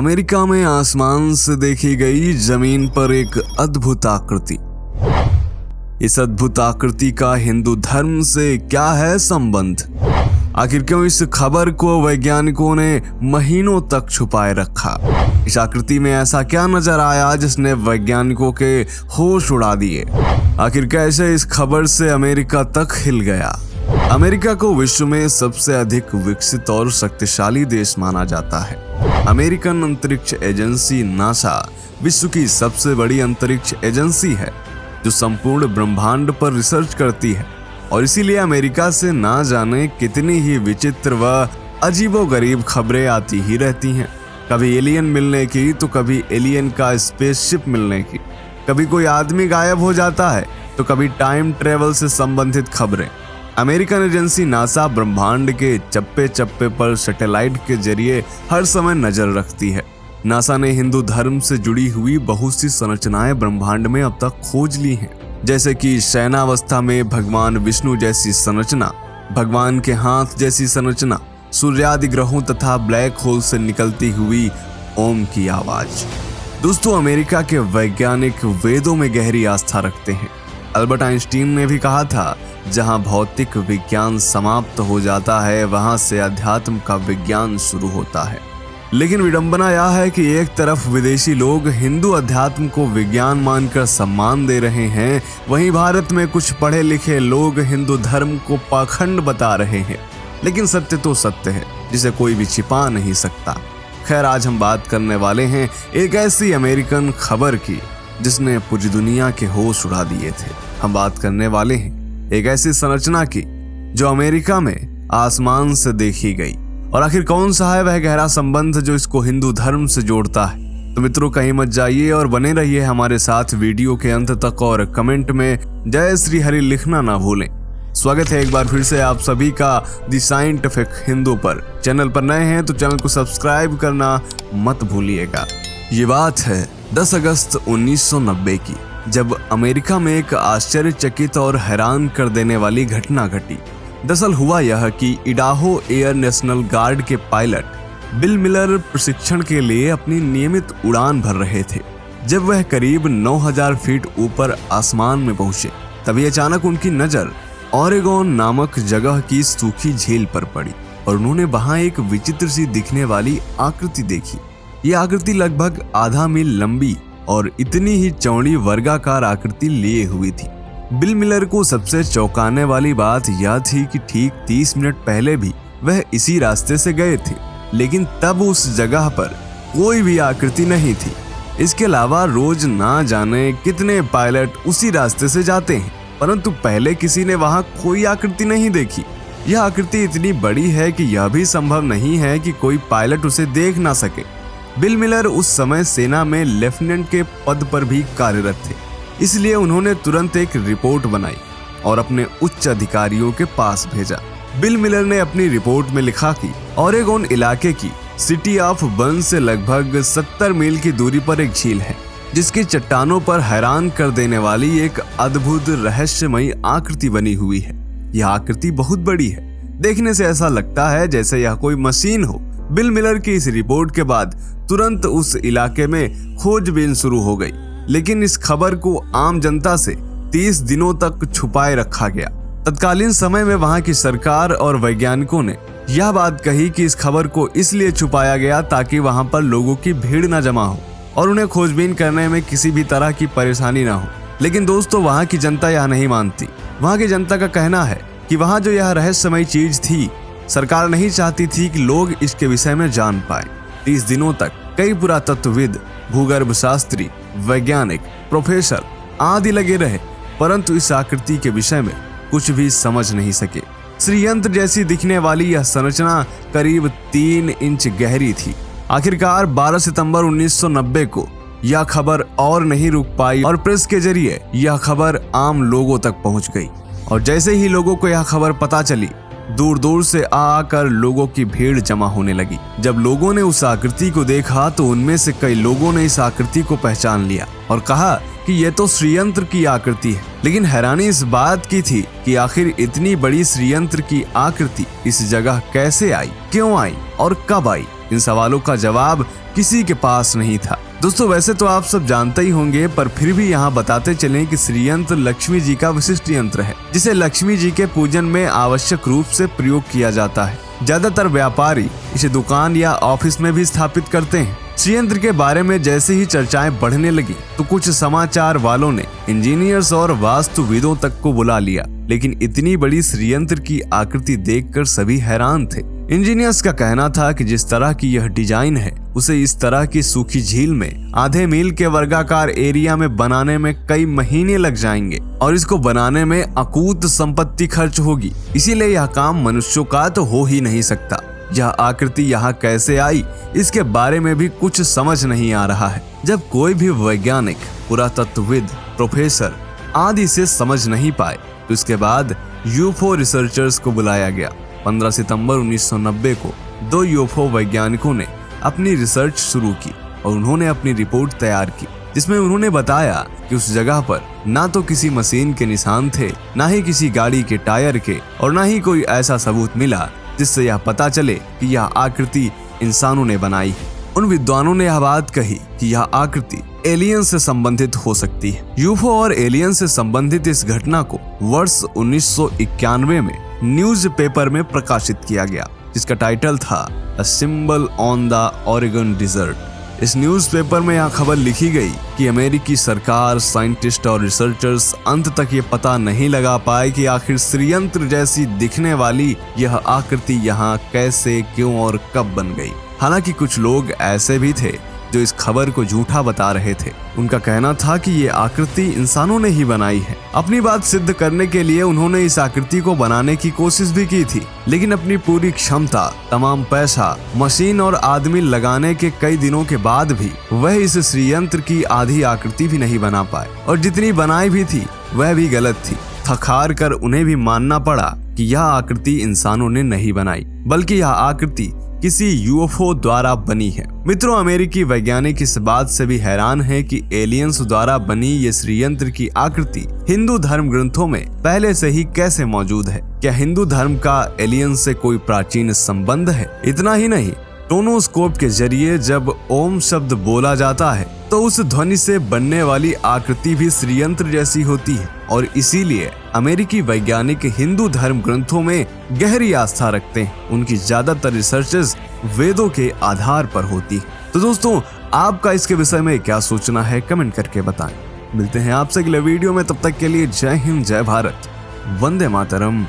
America में आसमान से देखी गई जमीन पर एक अद्भुत आकृति। इस अद्भुत आकृति का हिंदू धर्म से क्या है संबंध? आखिर क्यों इस खबर को वैज्ञानिकों ने महीनों तक छुपाए रखा? इस आकृति में ऐसा क्या नजर आया जिसने वैज्ञानिकों के होश उड़ा दिए? आखिर कैसे इस खबर से अमेरिका तक हिल गया? अमेरिका को विश्व में सबसे अधिक विकसित और शक्तिशाली देश माना जाता है। अमेरिकन अंतरिक्ष एजेंसी नासा विश्व की सबसे बड़ी अंतरिक्ष एजेंसी है जो संपूर्ण ब्रह्मांड पर रिसर्च करती है, और इसीलिए अमेरिका से ना जाने कितनी ही विचित्र व अजीबोगरीब खबरें आती ही रहती हैं। कभी एलियन मिलने की तो कभी एलियन का स्पेसशिप मिलने की, कभी कोई आदमी गायब हो जाता है तो कभी टाइम ट्रेवल से संबंधित खबरें। अमेरिकन एजेंसी नासा ब्रह्मांड के चप्पे चप्पे पर सैटेलाइट के जरिए हर समय नजर रखती है। नासा ने हिंदू धर्म से जुड़ी हुई बहुत सी संरचनाएं ब्रह्मांड में अब तक खोज ली हैं, जैसे कि शयनावस्था में भगवान विष्णु जैसी संरचना, भगवान के हाथ जैसी संरचना, सूर्यादि ग्रहों तथा ब्लैक होल से निकलती हुई ओम की आवाज। दोस्तों, अमेरिका के वैज्ञानिक वेदों में गहरी आस्था रखते हैं। अल्बर्ट आइंस्टीन ने भी कहा था, जहां भौतिक विज्ञान समाप्त हो जाता है वहां से अध्यात्म का विज्ञान शुरू होता है। लेकिन विडंबना यह है कि एक तरफ विदेशी लोग हिंदू अध्यात्म को विज्ञान मानकर सम्मान दे रहे हैं, वहीं भारत में कुछ पढ़े लिखे लोग हिंदू धर्म को पाखंड बता रहे हैं। लेकिन सत्य तो सत्य है जिसे कोई भी छिपा नहीं सकता। खैर, आज हम बात करने वाले हैं एक ऐसी अमेरिकन खबर की जिसने पूरी दुनिया के होश उड़ा दिए थे। हम बात करने वाले हैं एक ऐसी संरचना की जो अमेरिका में आसमान से देखी गई, और आखिर कौन सा है वह गहरा संबंध जो इसको हिंदू धर्म से जोड़ता है। तो मित्रों, कहीं मत जाइए और बने रहिए हमारे साथ वीडियो के अंत तक, और कमेंट में जय श्री हरि लिखना ना भूलें। स्वागत है एक बार फिर से आप सभी का द साइंटिफिक हिंदू पर। चैनल पर नए हैं तो चैनल को सब्सक्राइब करना मत भूलिएगा। ये बात है 10 अगस्त 1990 की, जब अमेरिका में एक आश्चर्यचकित और हैरान कर देने वाली घटना घटी। दरअसल हुआ यह कि इडाहो एयर नेशनल गार्ड के पायलट बिल मिलर प्रशिक्षण के लिए अपनी नियमित उड़ान भर रहे थे। जब वह करीब 9000 फीट ऊपर आसमान में पहुंचे, तभी अचानक उनकी नजर ओरेगोन नामक जगह की सूखी झील पर पड़ी, और उन्होंने वहां एक विचित्र सी दिखने वाली आकृति देखी। ये आकृति लगभग आधा मील लंबी और इतनी ही चौड़ी वर्गाकार आकृति लिए हुई थी। बिल मिलर को सबसे चौंकाने वाली बात यह थी कि ठीक 30 मिनट पहले भी वह इसी रास्ते से गए थे, लेकिन तब उस जगह पर कोई भी आकृति नहीं थी। इसके अलावा रोज ना जाने कितने पायलट उसी रास्ते से जाते हैं, परंतु पहले किसी ने वहां कोई आकृति नहीं देखी। यह आकृति इतनी बड़ी है कि यह भी संभव नहीं है कि कोई पायलट उसे देख ना सके। बिल मिलर उस समय सेना में लेफ्टिनेंट के पद पर भी कार्यरत थे, इसलिए उन्होंने तुरंत एक रिपोर्ट बनाई और अपने उच्च अधिकारियों के पास भेजा। बिल मिलर ने अपनी रिपोर्ट में लिखा कि ओरेगोन इलाके की सिटी ऑफ बर्न से लगभग 70 मील की दूरी पर एक झील है, जिसकी चट्टानों पर हैरान कर देने वाली एक अद्भुत रहस्यमयी आकृति बनी हुई है। यह आकृति बहुत बड़ी है, देखने से ऐसा लगता है जैसे यह कोई मशीन हो। बिल मिलर की इस रिपोर्ट के बाद तुरंत उस इलाके में खोजबीन शुरू हो गई, लेकिन इस खबर को आम जनता से 30 दिनों तक छुपाए रखा गया। तत्कालीन समय में वहां की सरकार और वैज्ञानिकों ने यह बात कही कि इस खबर को इसलिए छुपाया गया ताकि वहां पर लोगों की भीड़ न जमा हो और उन्हें खोजबीन करने में किसी भी तरह की परेशानी न हो। लेकिन दोस्तों, वहां की जनता यह नहीं मानती। वहां की जनता का कहना है कि वहां जो यह रहस्यमयी चीज थी, सरकार नहीं चाहती थी कि लोग इसके विषय में जान पाए। 30 दिनों तक कई पुरातत्वविद, भूगर्भ शास्त्री, वैज्ञानिक, प्रोफेसर आदि लगे रहे, परंतु इस आकृति के विषय में कुछ भी समझ नहीं सके। श्रीयंत्र जैसी दिखने वाली यह संरचना करीब 3 इंच गहरी थी। आखिरकार 12 सितंबर 1990 को यह खबर और नहीं रुक पाई और प्रेस के जरिए यह खबर आम लोगों तक पहुंच गई। और जैसे ही लोगों को यह खबर पता चली, दूर दूर से आकर लोगों की भीड़ जमा होने लगी। जब लोगों ने उस आकृति को देखा तो उनमें से कई लोगों ने इस आकृति को पहचान लिया और कहा कि यह तो श्रीयंत्र की आकृति है। लेकिन हैरानी इस बात की थी कि आखिर इतनी बड़ी श्रीयंत्र की आकृति इस जगह कैसे आई, क्यों आई और कब आई। इन सवालों का जवाब किसी के पास नहीं था। दोस्तों वैसे तो आप सब जानते ही होंगे, पर फिर भी यहाँ बताते चलें कि श्रीयंत्र लक्ष्मी जी का विशिष्ट यंत्र है, जिसे लक्ष्मी जी के पूजन में आवश्यक रूप से प्रयोग किया जाता है। ज्यादातर व्यापारी इसे दुकान या ऑफिस में भी स्थापित करते हैं। श्रीयंत्र के बारे में जैसे ही चर्चाएं बढ़ने लगी तो कुछ समाचार वालों ने इंजीनियर्स और वास्तुविदों तक को बुला लिया, लेकिन इतनी बड़ी श्रीयंत्र की आकृति देखकर सभी हैरान थे। इंजीनियर्स का कहना था कि जिस तरह की यह डिजाइन है उसे इस तरह की सूखी झील में आधे मील के वर्गाकार एरिया में बनाने में कई महीने लग जाएंगे और इसको बनाने में अकूत संपत्ति खर्च होगी। इसीलिए यह काम मनुष्यों का तो हो ही नहीं सकता। यह आकृति यहाँ कैसे आई, इसके बारे में भी कुछ समझ नहीं आ रहा है। जब कोई भी वैज्ञानिक, पुरातत्वविद, प्रोफेसर आदि से समझ नहीं पाए तो इसके बाद यूएफओ रिसर्चर्स को बुलाया गया। 15 सितंबर 1990 को 2 यूएफओ वैज्ञानिकों ने अपनी रिसर्च शुरू की और उन्होंने अपनी रिपोर्ट तैयार की, जिसमें उन्होंने बताया कि उस जगह पर ना तो किसी मशीन के निशान थे, ना ही किसी गाड़ी के टायर के, और ना ही कोई ऐसा सबूत मिला जिससे यह पता चले कि यह आकृति इंसानों ने बनाई है। उन विद्वानों ने यह बात कही कि यह आकृति एलियन से संबंधित हो सकती है। यूएफओ और एलियन से संबंधित इस घटना को वर्ष 1991 में न्यूज़पेपर में प्रकाशित किया गया, जिसका टाइटल था a symbol on the Oregon desert. इस न्यूज़पेपर में यह खबर लिखी गई कि अमेरिकी सरकार, साइंटिस्ट और रिसर्चर्स अंत तक ये पता नहीं लगा पाए कि आखिर श्रीयंत्र जैसी दिखने वाली यह आकृति यहाँ कैसे, क्यों और कब बन गई। हालांकि कुछ लोग ऐसे भी थे जो इस खबर को झूठा बता रहे थे। उनका कहना था कि ये आकृति इंसानों ने ही बनाई है। अपनी बात सिद्ध करने के लिए उन्होंने इस आकृति को बनाने की कोशिश भी की थी, लेकिन अपनी पूरी क्षमता, तमाम पैसा, मशीन और आदमी लगाने के कई दिनों के बाद भी वह इस श्रीयंत्र की आधी आकृति भी नहीं बना पाए, और जितनी बनाई भी थी वह भी गलत थी। थक-हार कर उन्हें भी मानना पड़ा कि यह आकृति इंसानों ने नहीं बनाई, बल्कि यह आकृति किसी यूएफओ द्वारा बनी है। मित्रों, अमेरिकी वैज्ञानिक इस बात से भी हैरान हैं कि एलियंस द्वारा बनी ये श्रीयंत्र की आकृति हिंदू धर्म ग्रंथों में पहले से ही कैसे मौजूद है। क्या हिंदू धर्म का एलियंस से कोई प्राचीन संबंध है? इतना ही नहीं, टोनोस्कोप के जरिए जब ओम शब्द बोला जाता है तो उस ध्वनि से बनने वाली आकृति भी श्रीयंत्र जैसी होती है, और इसीलिए अमेरिकी वैज्ञानिक हिंदू धर्म ग्रंथों में गहरी आस्था रखते हैं। उनकी ज्यादातर रिसर्चेस वेदों के आधार पर होती है। तो दोस्तों, आपका इसके विषय में क्या सोचना है, कमेंट करके बताएं। मिलते हैं आपसे अगले वीडियो में, तब तक के लिए जय हिंद, जय भारत, वंदे मातरम।